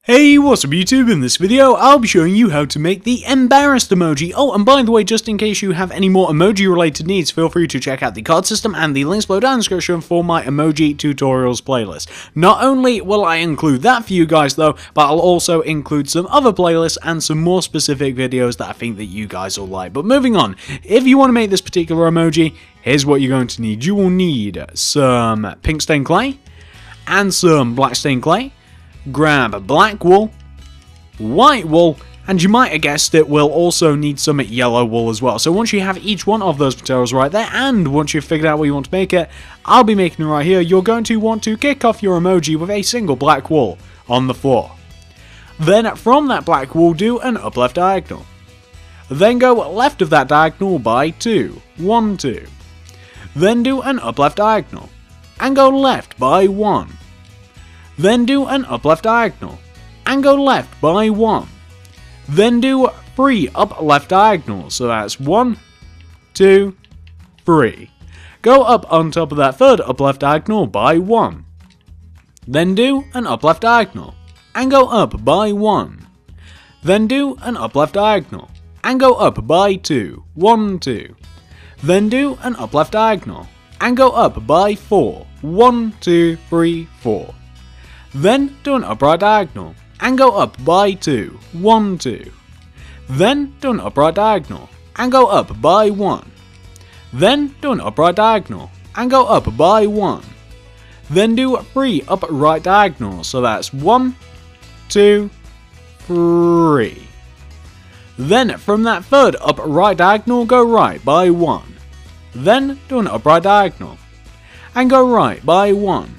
Hey, what's up YouTube? In this video, I'll be showing you how to make the embarrassed emoji. Oh, and by the way, just in case you have any more emoji related needs, feel free to check out the card system and the links below down in the description for my emoji tutorials playlist. Not only will I include that for you guys though, but I'll also include some other playlists and some more specific videos that I think that you guys will like. But moving on, if you want to make this particular emoji, here's what you're going to need. You will need some pink stained clay and some black stained clay. Grab black wool, white wool, and you might have guessed it, will also need some yellow wool as well. So once you have each one of those materials right there, and once you've figured out what you want to make it, I'll be making it right here, you're going to want to kick off your emoji with a single black wool on the floor. Then from that black wool, do an up left diagonal. Then go left of that diagonal by 2, 1, 2. Then do an up left diagonal, and go left by 1. Then do an up left diagonal, and go left by 1. Then do 3 up left diagonals, so that's 1, 2, 3. Go up on top of that third up left diagonal by 1. Then do an up left diagonal, and go up by 1. Then do an up left diagonal, and go up by 2, 1, 2. Then do an up left diagonal, and go up by 4, 1, 2, 3, 4. Then do an upright diagonal, and go up by 2, 1, 2. Then do an upright diagonal, and go up by 1. Then do an upright diagonal, and go up by 1. Then do 3 upright diagonals, so that's 1, 2, 3. Then from that third upright diagonal, go right by 1. Then do an upright diagonal, and go right by 1.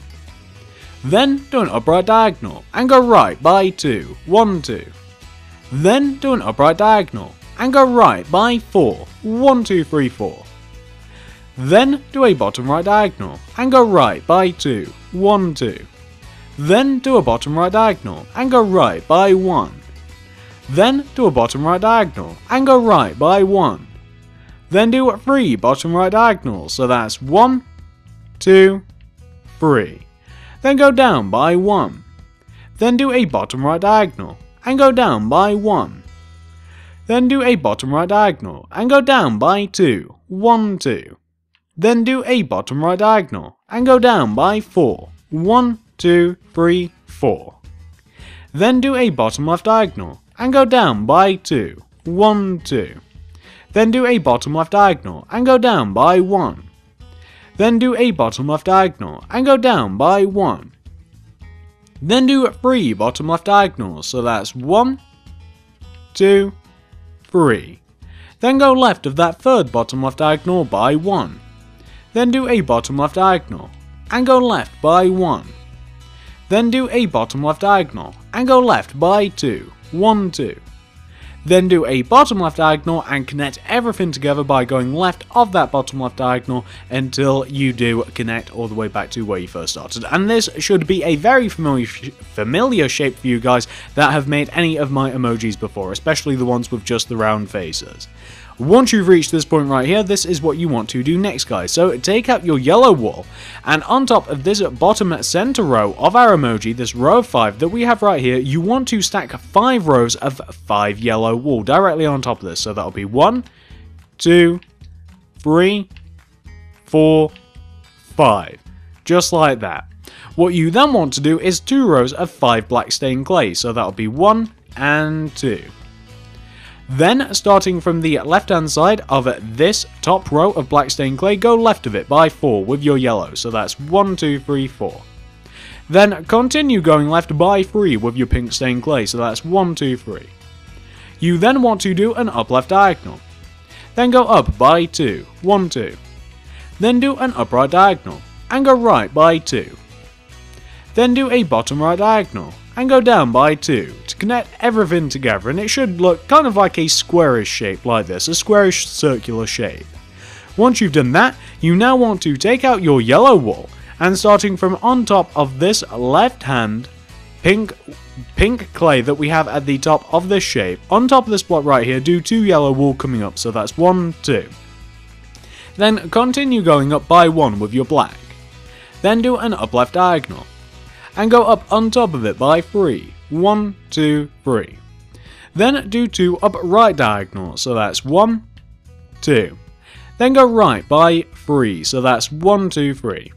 Then do an upright diagonal, and go right by 2, 1, 2. Then do an upright diagonal, and go right by 4, 1, 2, 3, 4. Then do a bottom right diagonal, and go right by 2, 1, 2. Then do a bottom right diagonal, and go right by 1. Then do a bottom right diagonal, and go right by 1. Then do 3 bottom right diagonals, so that's 1, 2, 3. Then go down by 1. Then do a bottom right diagonal, and go down by 1. Then do a bottom right diagonal, and go down by 2, 1, 2. Then do a bottom right diagonal, and go down by 4, 1, 2, 3, 4. Then do a bottom left diagonal, and go down by 2, 1, 2. Then do a bottom left diagonal, and go down by 1. Then do a bottom left diagonal, and go down by 1. Then do 3 bottom left diagonals, so that's 1, 2, 3. Then go left of that third bottom left diagonal by 1. Then do a bottom left diagonal, and go left by 1. Then do a bottom left diagonal, and go left by 2, 1, 2. Then do a bottom left diagonal and connect everything together by going left of that bottom left diagonal until you do connect all the way back to where you first started. And this should be a very familiar shape for you guys that have made any of my emojis before, especially the ones with just the round faces. Once you've reached this point right here, this is what you want to do next, guys. So take out your yellow wool, and on top of this bottom center row of our emoji, this row of 5 that we have right here, you want to stack 5 rows of 5 yellow wool directly on top of this. So that'll be 1, 2, 3, 4, 5. Just like that. What you then want to do is 2 rows of 5 black stained clay. So that'll be 1 and 2. Then, starting from the left-hand side of this top row of black stained clay, go left of it by 4 with your yellow, so that's 1, 2, 3, 4. Then, continue going left by 3 with your pink stained clay, so that's 1, 2, 3. You then want to do an up left diagonal. Then go up by 2, 1, 2. Then do an upright diagonal, and go right by 2. Then do a bottom right diagonal, and go down by 2 to connect everything together, and it should look kind of like a squarish shape like this, a squarish circular shape. Once you've done that, you now want to take out your yellow wool, and starting from on top of this left hand pink clay that we have at the top of this shape, on top of this block right here, do 2 yellow wool coming up, so that's 1, 2. Then continue going up by 1 with your black. Then do an up left diagonal, and go up on top of it by 3, 1, 2, 3. Then do 2 up right diagonals, so that's 1, 2. Then go right by 3, so that's 1, 2, 3.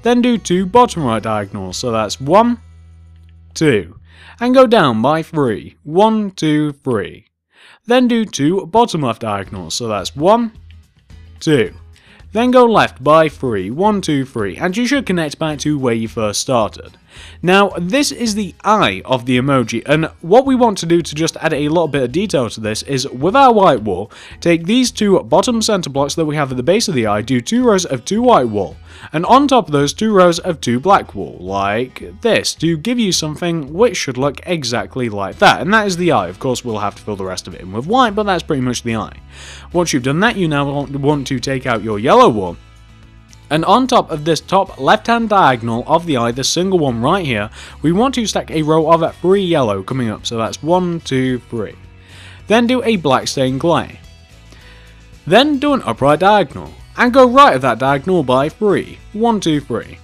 Then do 2 bottom right diagonals, so that's 1, 2. And go down by 3, 1, 2, 3. Then do 2 bottom left diagonals, so that's 1, 2. Then go left by 3, 1, 2, 3, and you should connect back to where you first started. Now, this is the eye of the emoji, and what we want to do to just add a little bit of detail to this is, with our white wall, take these 2 bottom center blocks that we have at the base of the eye, do 2 rows of 2 white wool, and on top of those 2 rows of 2 black wool, like this, to give you something which should look exactly like that, and that is the eye. Of course, we'll have to fill the rest of it in with white, but that's pretty much the eye. Once you've done that, you now want to take out your yellow wool, and on top of this top left-hand diagonal of the eye, this single one right here, we want to stack a row of 3 yellow coming up, so that's 1, 2, 3. Then do a black stained clay. Then do an upright diagonal, and go right of that diagonal by 3, 1, 2, 3.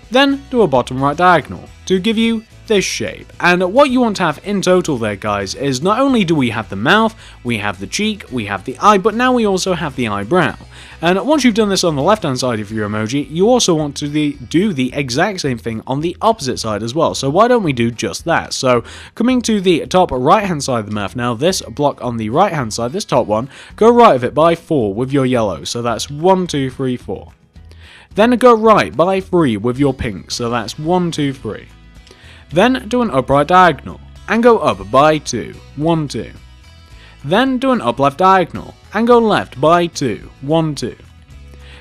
Then do a bottom right diagonal to give you this shape. And what you want to have in total there, guys, is not only do we have the mouth, we have the cheek, we have the eye, but now we also have the eyebrow. And once you've done this on the left hand side of your emoji, you also want to do the exact same thing on the opposite side as well. So why don't we do just that? So coming to the top right hand side of the mouth now, this block on the right hand side, this top one, go right of it by 4 with your yellow. So that's 1, 2, 3, 4. Then go right by 3 with your pink. So that's 1, 2, 3. Then do an upright diagonal, and go up by 2, 1, 2. Then do an up left diagonal, and go left by 2, 1, 2.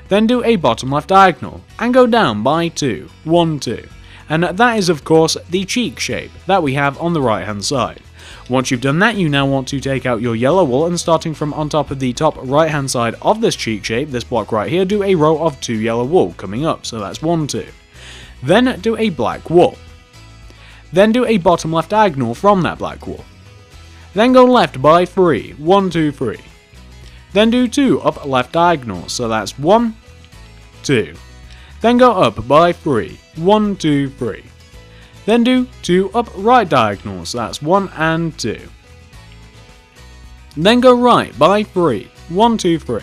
Then do a bottom left diagonal, and go down by 2, 1, 2. And that is of course the cheek shape that we have on the right hand side. Once you've done that, you now want to take out your yellow wool, and starting from on top of the top right hand side of this cheek shape, this block right here, do a row of 2 yellow wool coming up, so that's 1, 2. Then do a black wool. Then do a bottom left diagonal from that black wool. Then go left by 3, 1, 2, 3. Then do 2 up left diagonals, so that's 1, 2. Then go up by 3, 1, 2, 3. Then do 2 up right diagonals, that's 1 and 2. Then go right by 3, 1, 2, 3.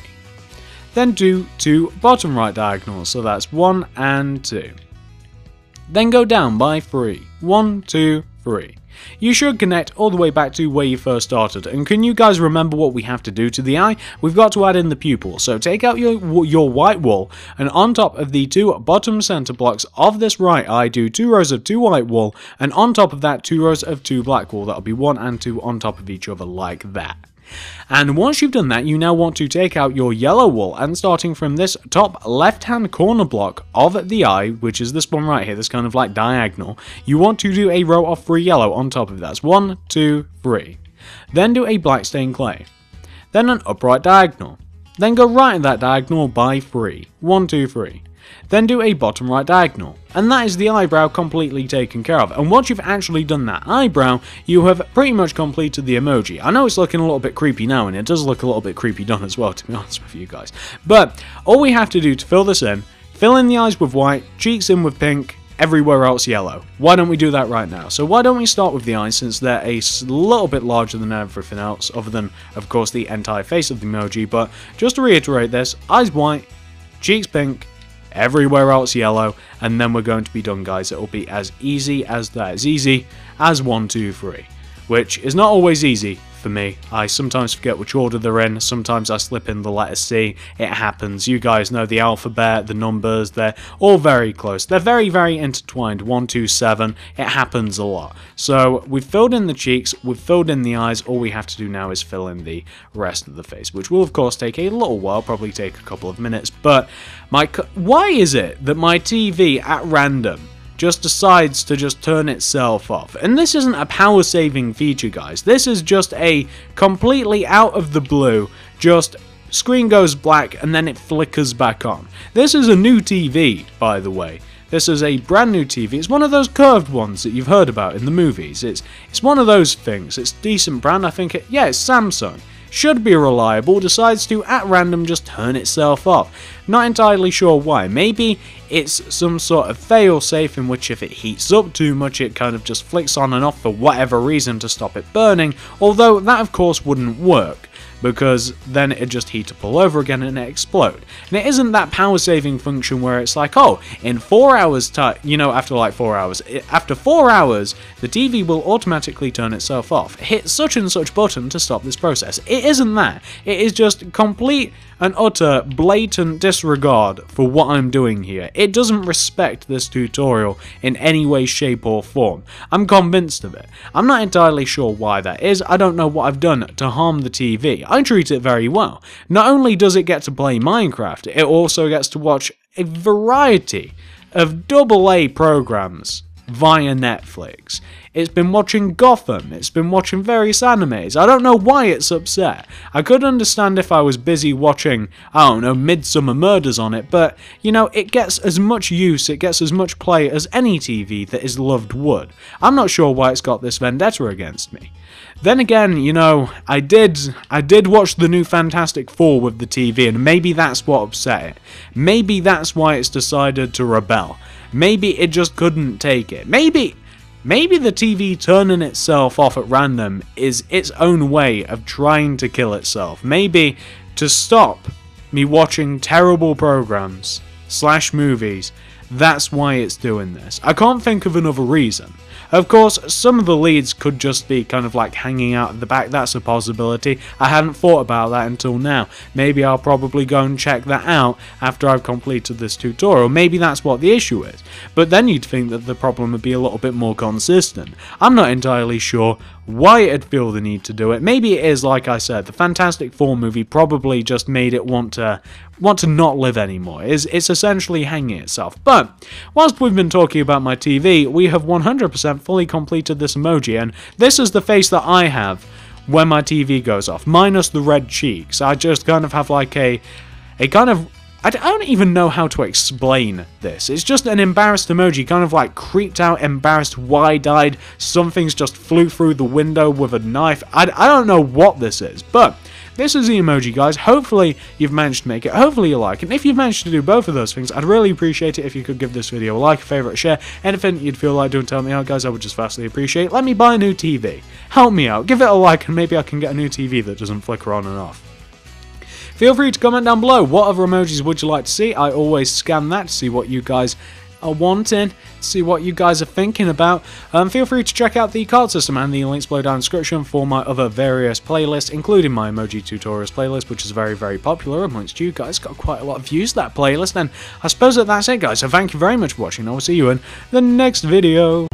Then do 2 bottom right diagonals, so that's 1 and 2. Then go down by 3, 1, 2, 3. You should connect all the way back to where you first started, and can you guys remember what we have to do to the eye? We've got to add in the pupil, so take out your white wool, and on top of the 2 bottom center blocks of this right eye, do 2 rows of 2 white wool, and on top of that 2 rows of 2 black wool. That'll be 1 and 2 on top of each other like that. And once you've done that, you now want to take out your yellow wool, and starting from this top left hand corner block of the eye, which is this one right here, this kind of like diagonal, you want to do a row of 3 yellow on top of that. That's 1, 2, 3. Then do a black stained clay. Then an upright diagonal. Then go right in that diagonal by 3, 1, 2, 3. Then do a bottom right diagonal, and that is the eyebrow completely taken care of. And once you've actually done that eyebrow, you have pretty much completed the emoji. I know it's looking a little bit creepy now, and it does look a little bit creepy done as well, to be honest with you guys. But all we have to do to fill this in, fill in the eyes with white, cheeks in with pink, everywhere else yellow. Why don't we do that right now? So why don't we start with the eyes, since they're a little bit larger than everything else, other than, of course, the entire face of the emoji. But just to reiterate this, eyes white, cheeks pink, everywhere else yellow, and then we're going to be done, guys. It will be as easy as that. As easy as 1, 2, 3, which is not always easy for me. I sometimes forget which order they're in. Sometimes I slip in the letter C. It happens. You guys know the alphabet, the numbers, they're all very close. They're very, very intertwined. 1, 2, 7. It happens a lot. So we've filled in the cheeks, we've filled in the eyes. All we have to do now is fill in the rest of the face, which will of course take a little while, probably take a couple of minutes. But why is it that my TV at random just decides to just turn itself off? And this isn't a power saving feature, guys. This is just a completely out of the blue, just screen goes black and then it flickers back on. This is a new TV, by the way. This is a brand new TV. It's one of those curved ones that you've heard about in the movies. It's one of those things. It's decent brand. I think it's Samsung. should be reliable decides to at random just turn itself off. Not entirely sure why. Maybe it's some sort of fail-safe in which if it heats up too much it kind of just flicks on and off for whatever reason to stop it burning, although that of course wouldn't work, because then it'd just heat up all over again and it explode. And it isn't that power saving function where it's like, oh, in 4 hours time, you know, after 4 hours, after 4 hours, the TV will automatically turn itself off. Hit such and such button to stop this process. It isn't that. It is just complete and utter blatant disregard for what I'm doing here. It doesn't respect this tutorial in any way, shape or form. I'm convinced of it. I'm not entirely sure why that is. I don't know what I've done to harm the TV. I treat it very well. Not only does it get to play Minecraft, it also gets to watch a variety of AA programs via Netflix. It's been watching Gotham, it's been watching various animes. I don't know why it's upset. I could understand if I was busy watching, I don't know, Midsummer Murders on it, but, you know, it gets as much use, it gets as much play as any TV that is loved would. I'm not sure why it's got this vendetta against me. Then again, you know, I did watch the new Fantastic Four with the TV, and maybe that's what upset it. Maybe that's why it's decided to rebel. Maybe it just couldn't take it. Maybe the TV turning itself off at random is its own way of trying to kill itself. Maybe to stop me watching terrible programs / movies, that's why it's doing this. I can't think of another reason. Of course, some of the leads could just be kind of like hanging out at the back, that's a possibility. I hadn't thought about that until now. Maybe I'll probably go and check that out after I've completed this tutorial. Maybe that's what the issue is. But then you'd think that the problem would be a little bit more consistent. I'm not entirely sure why it'd feel the need to do it. Maybe it is, like I said, the Fantastic Four movie probably just made it want to not live anymore. It's essentially hanging itself. But whilst we've been talking about my TV, we have 100% fully completed this emoji, and this is the face that I have when my TV goes off, minus the red cheeks. I just kind of have like a kind of, I don't even know how to explain this. It's just an embarrassed emoji, kind of like creeped out, embarrassed, wide-eyed, something's just flew through the window with a knife. I don't know what this is, but this is the emoji, guys. Hopefully you've managed to make it. Hopefully you like it. And if you've managed to do both of those things, I'd really appreciate it if you could give this video a like, a favourite, a share. Anything you'd feel like doing to help me out, guys, I would just vastly appreciate. Let me buy a new TV. Help me out. Give it a like and maybe I can get a new TV that doesn't flicker on and off. Feel free to comment down below. What other emojis would you like to see? I always scan that to see what you guys are wanting, see what you guys are thinking about. Feel free to check out the card system and the links below down in the description for my other various playlists, including my emoji tutorials playlist, which is very, very popular amongst you guys. Got quite a lot of views, that playlist. And I suppose that's it, guys. So thank you very much for watching. I will see you in the next video.